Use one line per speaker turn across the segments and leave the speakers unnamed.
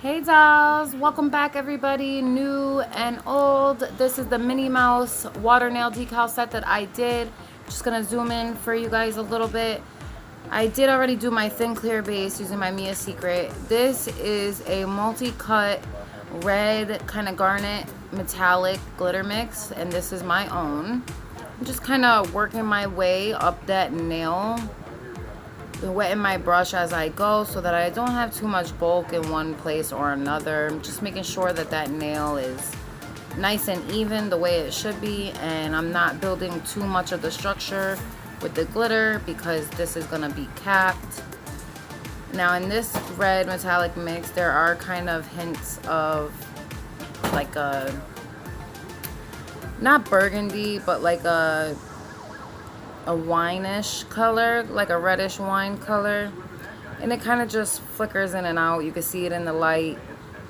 Hey dolls, welcome back everybody, new and old. This is the Minnie Mouse water nail decal set that I did. Just gonna zoom in for you guys a little bit. I did already do my thin clear base using my Mia Secret. This is a multi-cut red kind of garnet metallic glitter mix, and this is my own. I'm just kind of working my way up that nail, wetting my brush as I go so that I don't have too much bulk in one place or another. I'm just making sure that that nail is nice and even the way it should be, and I'm not building too much of the structure with the glitter because this is gonna be capped. Now in this red metallic mix, there are kind of hints of like a, not burgundy, but like a wine-ish color, like a reddish wine color, and it kind of just flickers in and out. You can see it in the light,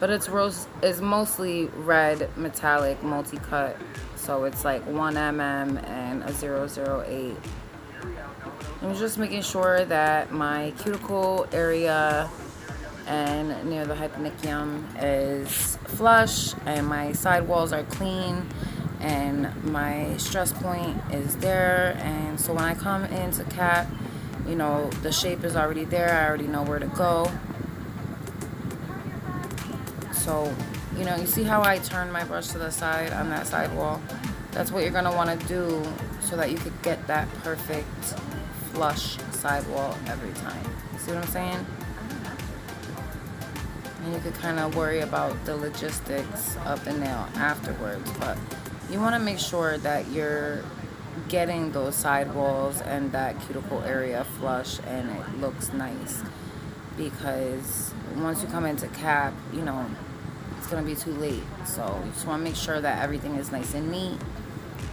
but it's mostly red metallic multi-cut, so it's like 1 mm and a 008. I'm just making sure that my cuticle area and near the hyponychium is flush and my side walls are clean and my stress point is there. And so when I come into cap, you know, the shape is already there. I already know where to go. So, you know, you see how I turn my brush to the side on that side wall? That's what you're gonna wanna do so that you could get that perfect flush side wall every time. You see what I'm saying? And you could kind of worry about the logistics of the nail afterwards, but you want to make sure that you're getting those side walls and that cuticle area flush and it looks nice, because once you come into cap, you know, it's going to be too late. So you just want to make sure that everything is nice and neat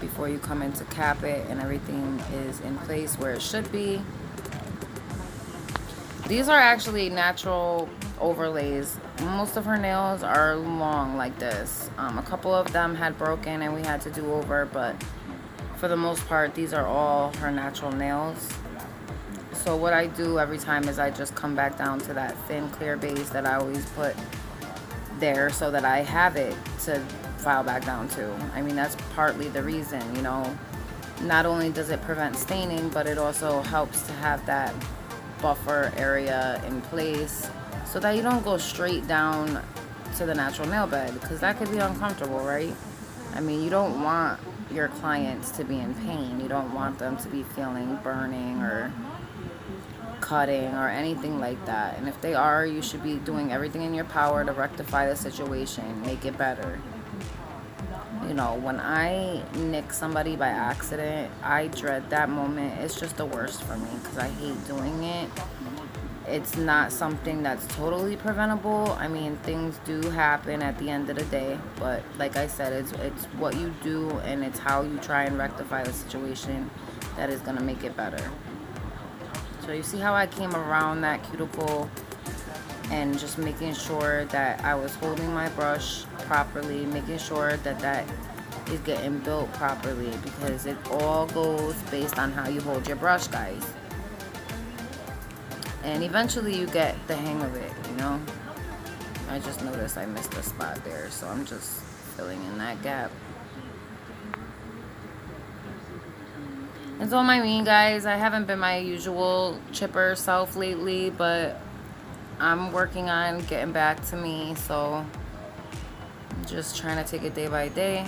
before you come into cap it and everything is in place where it should be. These are actually natural overlays. Most of her nails are long like this. A couple of them had broken and we had to do over, but for the most part, these are all her natural nails. So what I do every time is I just come back down to that thin clear base that I always put there so that I have it to file back down to. I mean, that's partly the reason, you know. Not only does it prevent staining, but it also helps to have that buffer area in place so that you don't go straight down to the natural nail bed, because that could be uncomfortable, right? I mean, you don't want your clients to be in pain. You don't want them to be feeling burning or cutting or anything like that. And if they are, you should be doing everything in your power to rectify the situation, make it better. You know, when I nick somebody by accident, I dread that moment. It's just the worst for me because I hate doing it. It's not something that's totally preventable. I mean, things do happen at the end of the day, but like I said, it's what you do and it's how you try and rectify the situation that is going to make it better. So you see how I came around that cuticle and just making sure that I was holding my brush properly, making sure that that is getting built properly, because it all goes based on how you hold your brush, guys. And eventually you get the hang of it, you know. I just noticed I missed a spot there, so I'm just filling in that gap. And so I mean, guys, I haven't been my usual chipper self lately, but I'm working on getting back to me, so I'm just trying to take it day by day.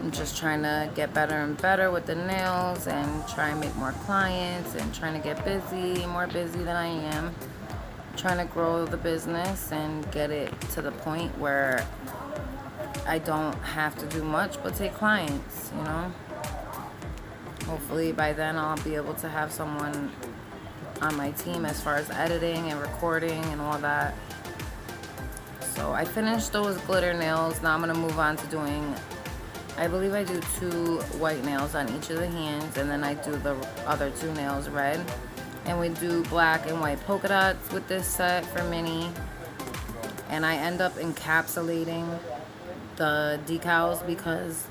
I'm just trying to get better and better with the nails and try and make more clients and trying to get busy, more busy than I am. Trying to grow the business and get it to the point where I don't have to do much but take clients, you know. Hopefully by then I'll be able to have someone on my team as far as editing and recording and all that. So I finished those glitter nails. Now I'm going to move on to doing, I believe I do 2 white nails on each of the hands, and then I do the other 2 nails red. And we do black and white polka dots with this set for Minnie. And I end up encapsulating the decals because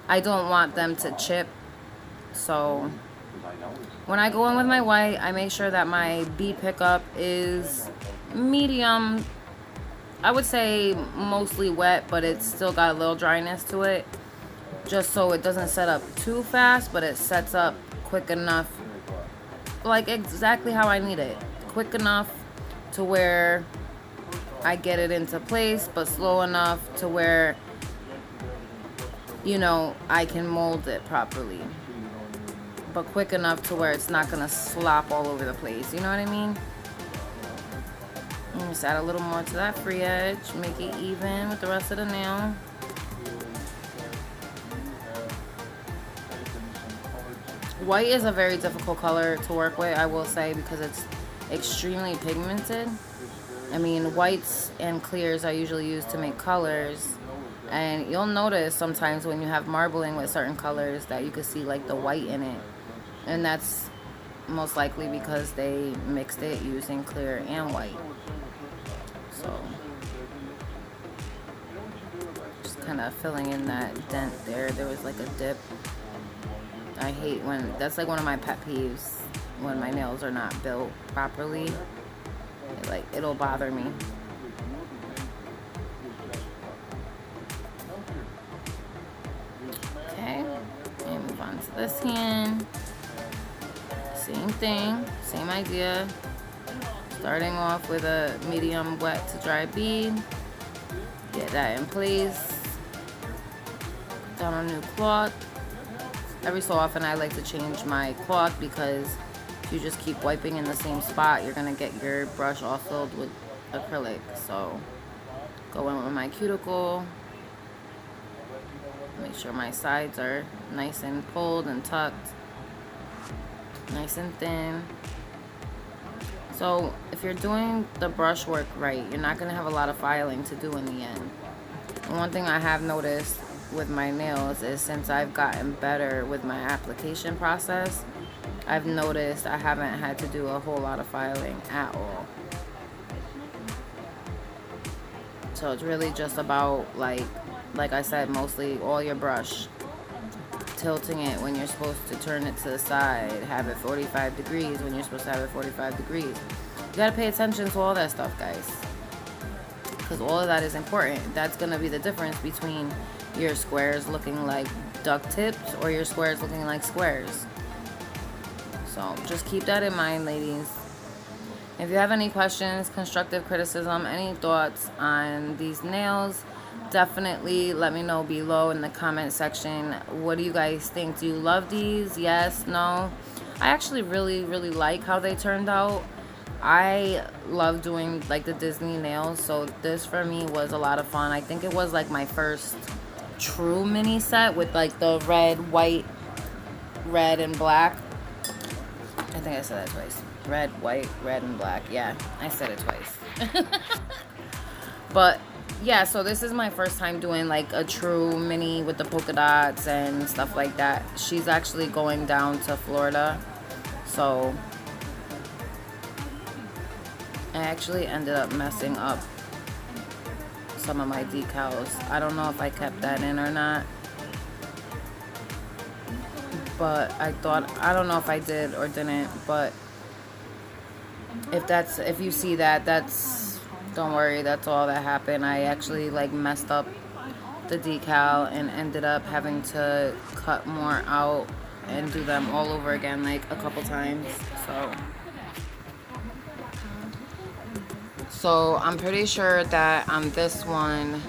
I don't want them to chip. So when I go in with my white, I make sure that my bead pickup is medium I would say mostly wet, but it's still got a little dryness to it. Just so it doesn't set up too fast, but it sets up quick enough, like exactly how I need it. Quick enough to where I get it into place, but slow enough to where, you know, I can mold it properly. But quick enough to where it's not gonna slop all over the place. You know what I mean? Just add a little more to that free edge. Make it even with the rest of the nail. White is a very difficult color to work with, I will say, because it's extremely pigmented. I mean, whites and clears are usually used to make colors. And you'll notice sometimes when you have marbling with certain colors that you can see like the white in it. And that's most likely because they mixed it using clear and white. So, just kind of filling in that dent there. There was like a dip. I hate when, that's like one of my pet peeves, when my nails are not built properly. It'll bother me. Okay, and move on to this hand. Same thing, same idea. Starting off with a medium wet to dry bead. Get that in place. Put down a new cloth. Every so often I like to change my cloth because if you just keep wiping in the same spot, you're gonna get your brush all filled with acrylic. So go in with my cuticle. Make sure my sides are nice and pulled and tucked. Nice and thin. So if you're doing the brush work right, you're not gonna have a lot of filing to do in the end. And one thing I have noticed with my nails is since I've gotten better with my application process, I've noticed I haven't had to do a whole lot of filing at all. So it's really just about, like I said, mostly all your brush. Tilting it when you're supposed to turn it to the side. Have it 45 degrees when you're supposed to have it 45 degrees. You gotta pay attention to all that stuff, guys. Because all of that is important. That's gonna be the difference between your squares looking like duck tips or your squares looking like squares. So just keep that in mind, ladies. If you have any questions, constructive criticism, any thoughts on these nails, definitely let me know below in the comment section. What do you guys think? Do you love these? Yes? No? I actually really like how they turned out. I love doing like the Disney nails, so this for me was a lot of fun. I think it was like my first true mini set with like the red, white, red, and black. I think I said that twice. Red, white, red, and black. Yeah, I said it twice. But yeah, so this is my first time doing like a true mini with the polka dots and stuff like that. She's actually going down to Florida, so I actually ended up messing up some of my decals. I don't know if I kept that in or not, but I don't know if I did or didn't, but if you see that, don't worry, that's all that happened. I actually like messed up the decal and ended up having to cut more out and do them all over again like a couple times. So I'm pretty sure that on this one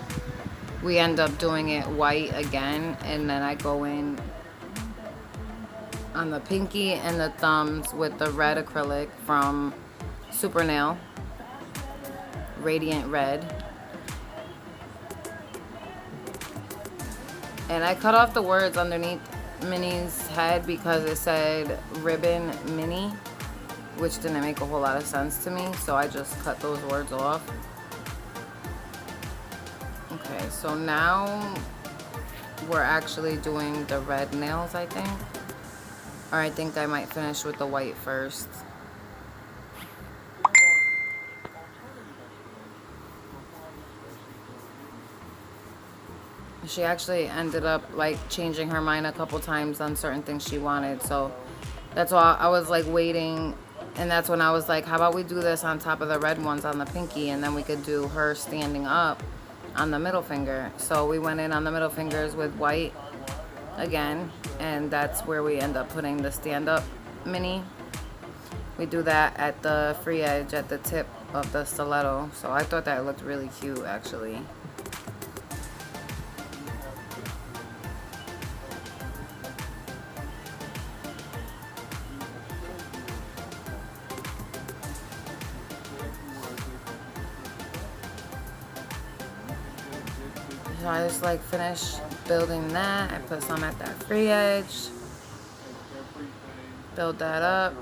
we end up doing it white again, and then I go in on the pinky and the thumbs with the red acrylic from Super Nail, Radiant Red. And I cut off the words underneath Minnie's head because it said Ribbon Mini, which didn't make a whole lot of sense to me, so I just cut those words off. Okay, so now we're actually doing the red nails, I think. Or I think I might finish with the white first. She actually ended up like changing her mind a couple times on certain things she wanted, so that's why I was like waiting And that's when I was like, how about we do this on top of the red ones on the pinky, and then we could do her standing up on the middle finger. So we went in on the middle fingers with white again, and that's where we end up putting the stand-up mini. We do that at the free edge at the tip of the stiletto. So I thought that looked really cute, actually. So I just like finished building that. I put some at that free edge. Build that up.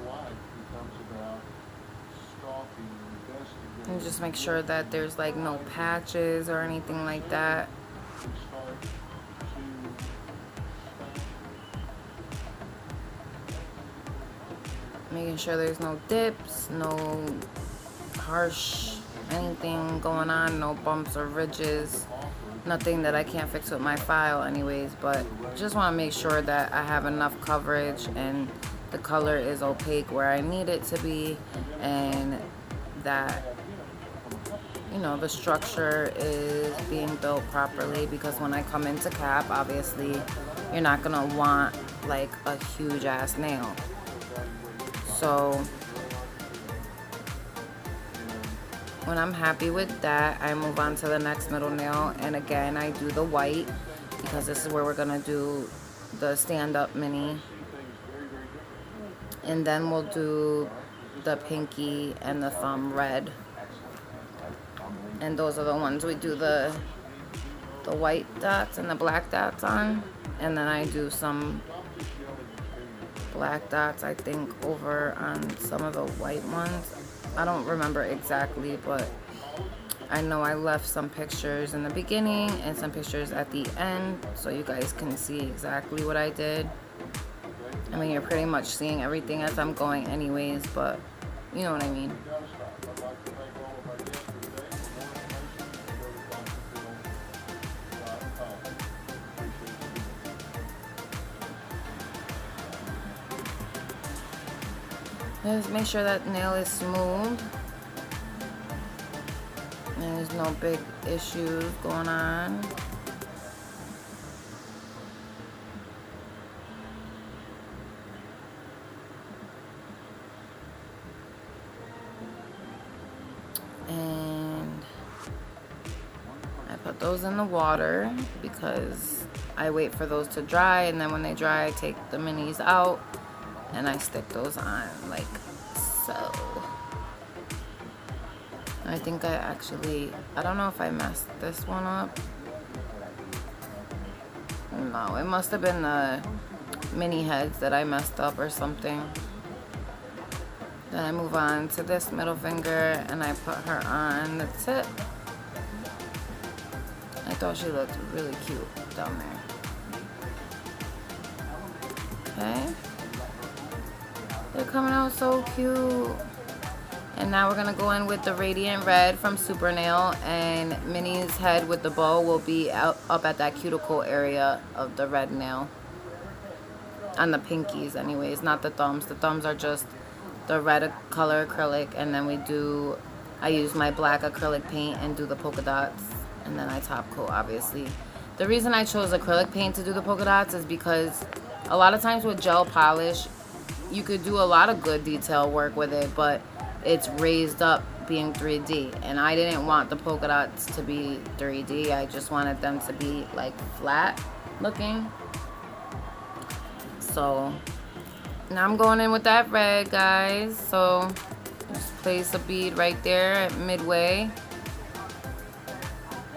And just make sure that there's like no patches or anything like that. Making sure there's no dips, no harsh anything going on, no bumps or ridges. Nothing that I can't fix with my file anyways, but just want to make sure that I have enough coverage and the color is opaque where I need it to be, and that, you know, the structure is being built properly, because when I come into cap, obviously you're not gonna want like a huge ass nail. So when I'm happy with that, I move on to the next middle nail, and again I do the white because this is where we're gonna do the stand-up mini, and then we'll do the pinky and the thumb red, and those are the ones we do the white dots and the black dots on, and then I do some black dots I think over on some of the white ones. I don't remember exactly, but I know I left some pictures in the beginning and some pictures at the end so you guys can see exactly what I did. I mean, you're pretty much seeing everything as I'm going anyways, but you know what I mean. Just make sure that nail is smooth and there's no big issues going on. And I put those in the water because I wait for those to dry, and then when they dry I take the minis out and I stick those on like so. I think I don't know if I messed this one up. No, it must have been the mini heads that I messed up or something. Then I move on to this middle finger and I put her on the tip. I thought she looked really cute down there. Okay. They're coming out so cute. And now we're gonna go in with the Radiant Red from Super Nail, and Minnie's head with the bow will be up at that cuticle area of the red nail. On the pinkies anyways, not the thumbs. The thumbs are just the red color acrylic, and then I use my black acrylic paint and do the polka dots, and then I top coat obviously. The reason I chose acrylic paint to do the polka dots is because a lot of times with gel polish, you could do a lot of good detail work with it, but it's raised up being 3D, and I didn't want the polka dots to be 3D. I just wanted them to be like flat looking. So now I'm going in with that red, guys. So just place a bead right there at midway,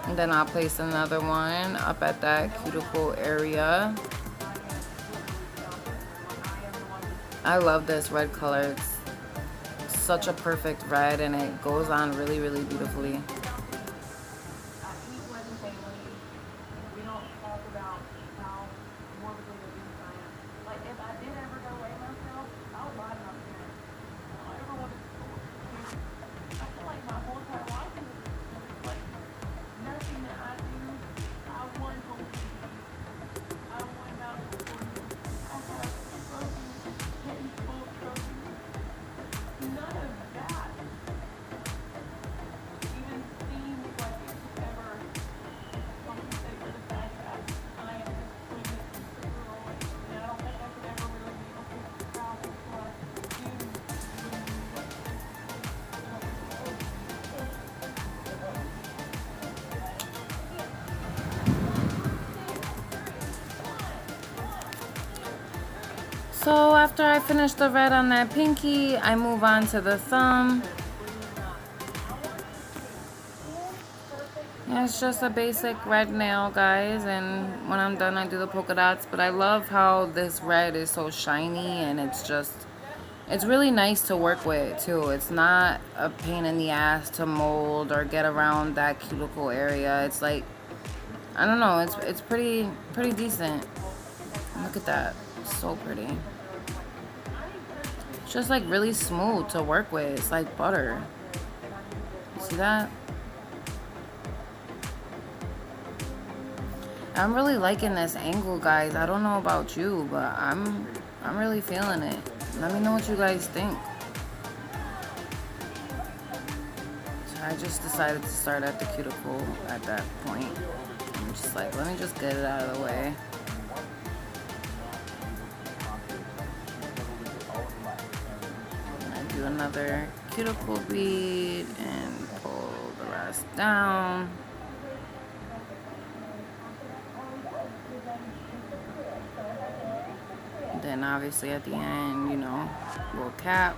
and then I'll place another one up at that cuticle area. I love this red color. It's such a perfect red, and it goes on really, really beautifully. So after I finish the red on that pinky, I move on to the thumb. Yeah, it's just a basic red nail, guys, and when I'm done I do the polka dots. But I love how this red is so shiny, and it's really nice to work with too. It's not a pain in the ass to mold or get around that cuticle area. It's like, I don't know, it's pretty decent. Look at that, so pretty. It's just like really smooth to work with. It's like butter. See that? I'm really liking this angle, guys. I don't know about you, but I'm really feeling it. Let me know what you guys think. So I just decided to start at the cuticle at that point. I'm just like, let me just get it out of the way. And I do another cuticle bead and pull the rest down. Then obviously at the end, you know, we'll cap.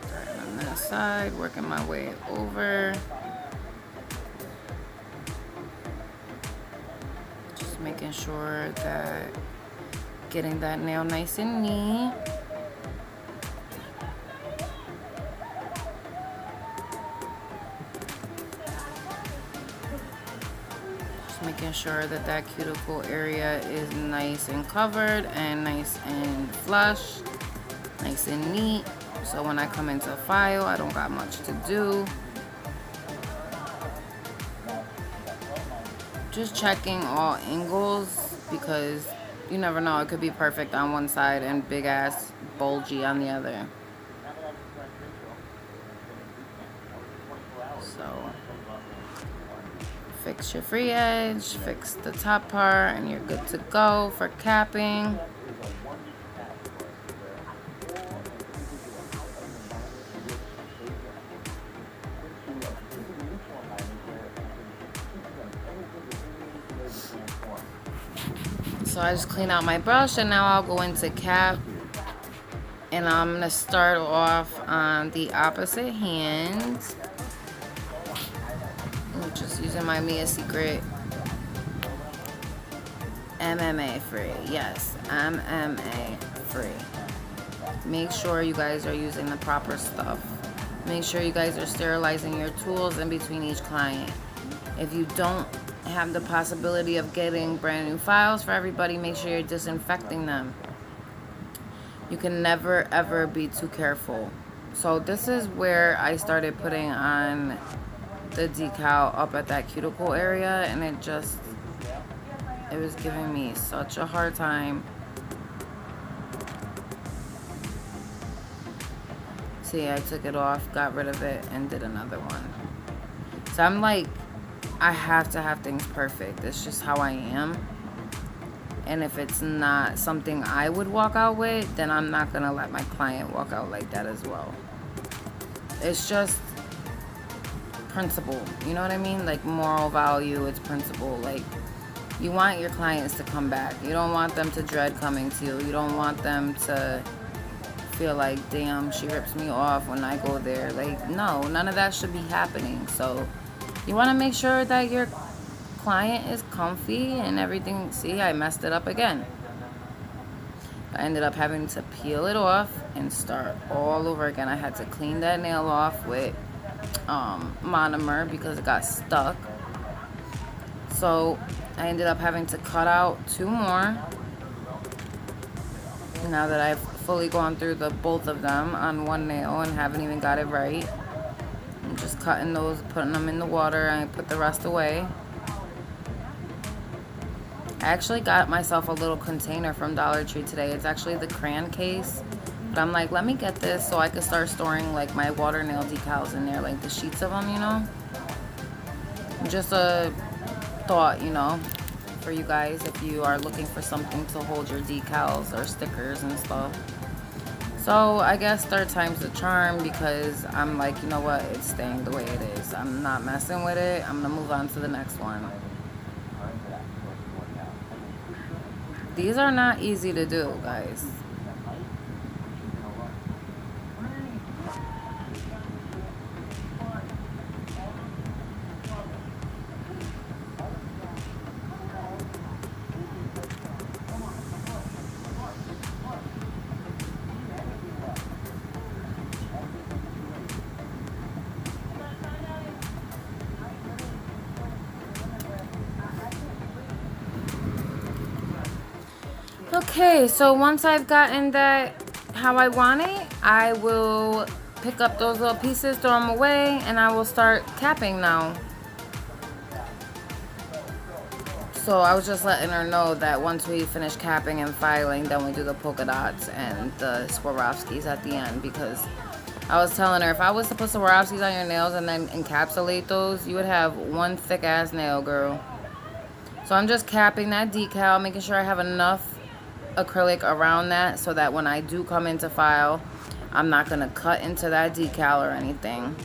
Starting on this side, working my way over. Just making sure that getting that nail nice and neat. Making sure that that cuticle area is nice and covered and nice and flush, nice and neat. So when I come into file, I don't got much to do. Just checking all angles, because you never know, it could be perfect on one side and big ass bulgy on the other. So fix your free edge, fix the top part, and you're good to go for capping. So I just clean out my brush, and now I'll go into cap. And I'm gonna start off on the opposite hand. Just using my Mia Secret MMA free. Yes, MMA free. Make sure you guys are using the proper stuff. Make sure you guys are sterilizing your tools in between each client. If you don't have the possibility of getting brand new files for everybody, make sure you're disinfecting them. You can never ever be too careful. So this is where I started putting on the decal up at that cuticle area, and it was giving me such a hard time. See, I took it off, got rid of it, and did another one. So I'm like, I have to have things perfect. It's just how I am. And if it's not something I would walk out with, then I'm not gonna let my client walk out like that as well. It's just principle, you know what I mean? Like moral value, it's principle. Like, you want your clients to come back. You don't want them to dread coming to you. You don't want them to feel like, damn, she rips me off when I go there. Like, no, none of that should be happening. So you want to make sure that your client is comfy and everything. See, I messed it up again. I ended up having to peel it off and start all over again. I had to clean that nail off with monomer because it got stuck. So I ended up having to cut out 2 more. Now that I've fully gone through both of them on one nail and haven't even got it right, I'm just cutting those, putting them in the water, and I put the rest away. I actually got myself a little container from Dollar Tree today. It's actually the crayon case. But I'm like, let me get this so I can start storing like my water nail decals in there, like the sheets of them, you know. Just a thought, you know, for you guys if you are looking for something to hold your decals or stickers and stuff. So I guess third time's the charm, because I'm like, you know what, it's staying the way it is. I'm not messing with it. I'm gonna move on to the next one. These are not easy to do, guys. Okay, so once I've gotten that how I want it, I will pick up those little pieces, throw them away, and I will start capping now. So I was just letting her know that once we finish capping and filing, then we do the polka dots and the Swarovskis at the end, because I was telling her if I was to put Swarovskis on your nails and then encapsulate those, you would have one thick ass nail, girl. So I'm just capping that decal, making sure I have enough acrylic around that so that when I do come into file, I'm not gonna cut into that decal or anything.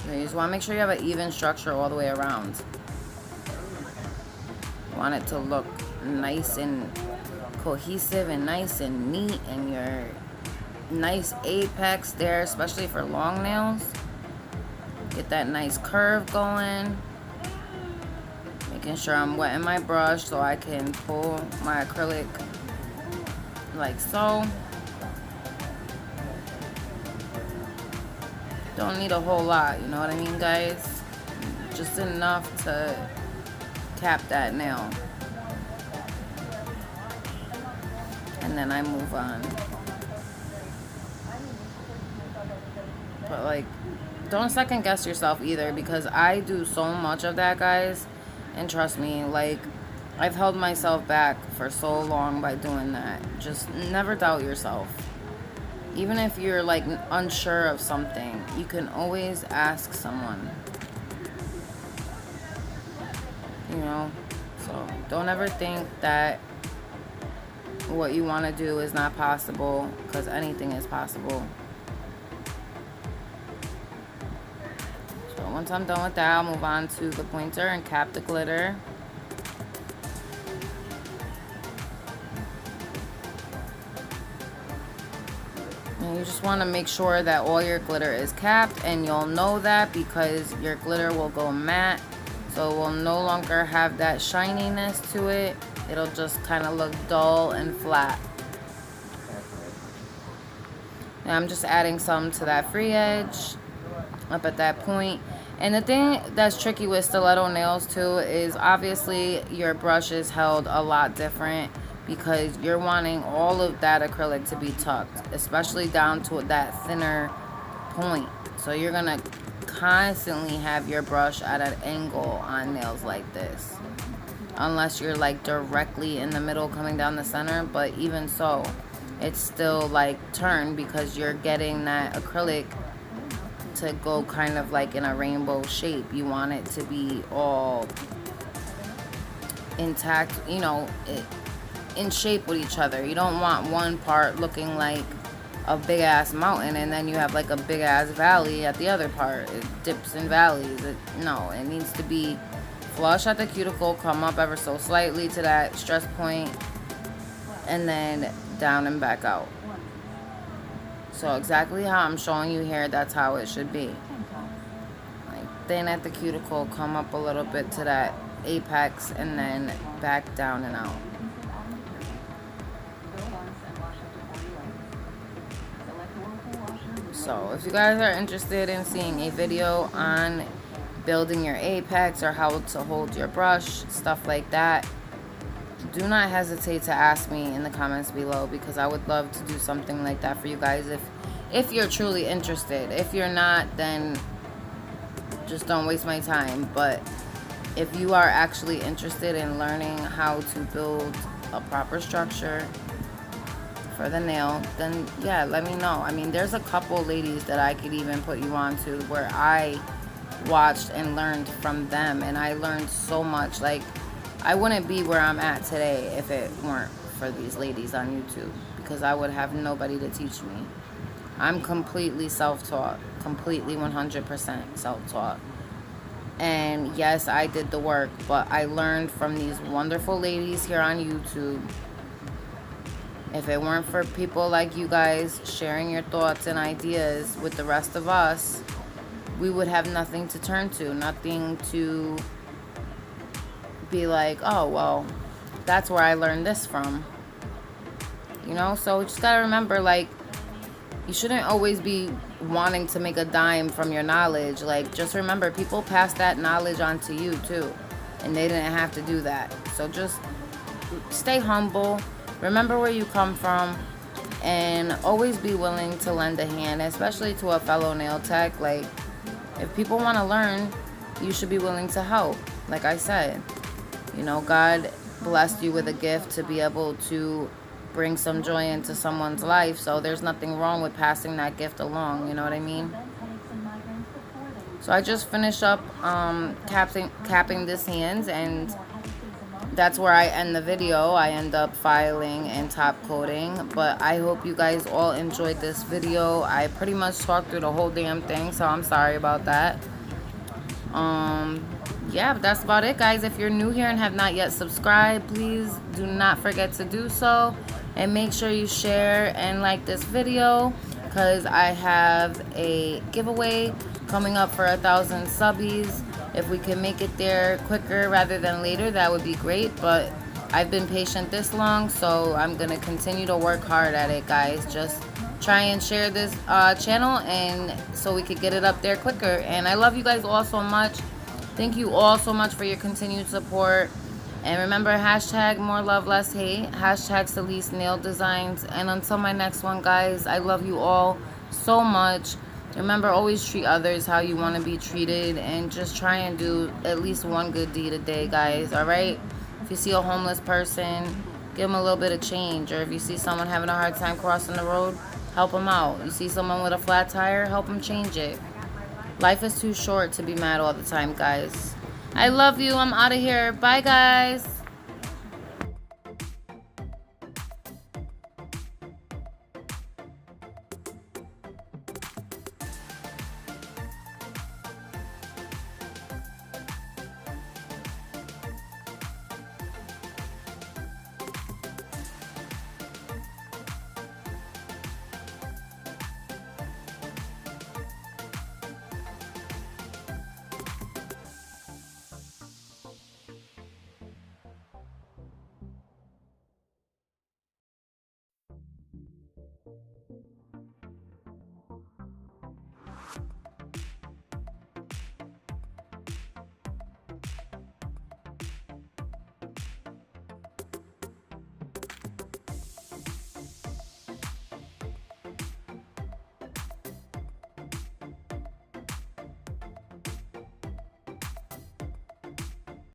So you just want to make sure you have an even structure all the way around. You want it to look nice and cohesive and nice and neat, and your nice apex there, especially for long nails. Get that nice curve going. Making sure I'm wetting my brush so I can pull my acrylic like so. Don't need a whole lot, you know what I mean, guys? Just enough to cap that nail. And then I move on. But like, don't second guess yourself either, because I do so much of that, guys. And trust me, like, I've held myself back for so long by doing that. Just never doubt yourself. Even if you're like unsure of something, you can always ask someone. You know? So don't ever think that what you want to do is not possible, because anything is possible. So once I'm done with that, I'll move on to the pointer and cap the glitter. And you just want to make sure that all your glitter is capped, and you'll know that because your glitter will go matte, so it will no longer have that shininess to it. It'll just kind of look dull and flat. Now I'm just adding some to that free edge up at that point. And the thing that's tricky with stiletto nails too is obviously your brush is held a lot different, because you're wanting all of that acrylic to be tucked, especially down to that thinner point. So you're gonna constantly have your brush at an angle on nails like this, unless you're like directly in the middle coming down the center. But even so, it's still like turned, because you're getting that acrylic to go kind of like in a rainbow shape. You want it to be all intact, you know, in shape with each other. You don't want one part looking like a big ass mountain and then you have like a big ass valley at the other part. It dips in valleys. No, it needs to be flush at the cuticle, come up ever so slightly to that stress point, and then down and back out. So exactly how I'm showing you here, that's how it should be. Like thin at the cuticle, come up a little bit to that apex, and then back down and out. So if you guys are interested in seeing a video on building your apex or how to hold your brush, stuff like that, do not hesitate to ask me in the comments below, because I would love to do something like that for you guys if you're truly interested. If you're not, then just don't waste my time. But if you are actually interested in learning how to build a proper structure for the nail, then yeah, let me know. I mean, there's a couple ladies that I could even put you on to where I watched and learned from them, and I learned so much. Like, I wouldn't be where I'm at today if it weren't for these ladies on YouTube, because I would have nobody to teach me. I'm completely self-taught, completely 100% self-taught. And yes, I did the work, but I learned from these wonderful ladies here on YouTube. If it weren't for people like you guys sharing your thoughts and ideas with the rest of us, we would have nothing to turn to, nothing to be like, oh, well, that's where I learned this from. You know, so just gotta remember, like, you shouldn't always be wanting to make a dime from your knowledge. Like, just remember, people pass that knowledge on to you too, and they didn't have to do that. So just stay humble, remember where you come from, and always be willing to lend a hand, especially to a fellow nail tech. Like, if people want to learn, you should be willing to help. Like I said, you know, God blessed you with a gift to be able to bring some joy into someone's life, so there's nothing wrong with passing that gift along, you know what I mean? So I just finished up capping this hands, and that's where I end the video. I end up filing and top coating, but I hope you guys all enjoyed this video. I pretty much talked through the whole damn thing, so I'm sorry about that. Yeah, but that's about it, guys. If you're new here and have not yet subscribed, please do not forget to do so, and make sure you share and like this video, because I have a giveaway coming up for 1,000 subbies. If we can make it there quicker rather than later, that would be great, but I've been patient this long, so I'm gonna continue to work hard at it, guys. Just try and share this channel, and so we could get it up there quicker. And I love you guys all so much. Thank you all so much for your continued support. And remember, hashtag more love, less hate. Hashtag Celeste Nail Designs. And until my next one, guys, I love you all so much. Remember, always treat others how you want to be treated. And just try and do at least one good deed a day, guys. Alright? If you see a homeless person, give them a little bit of change. Or if you see someone having a hard time crossing the road, help them out. You see someone with a flat tire, help them change it. Life is too short to be mad all the time, guys. I love you. I'm out of here. Bye, guys.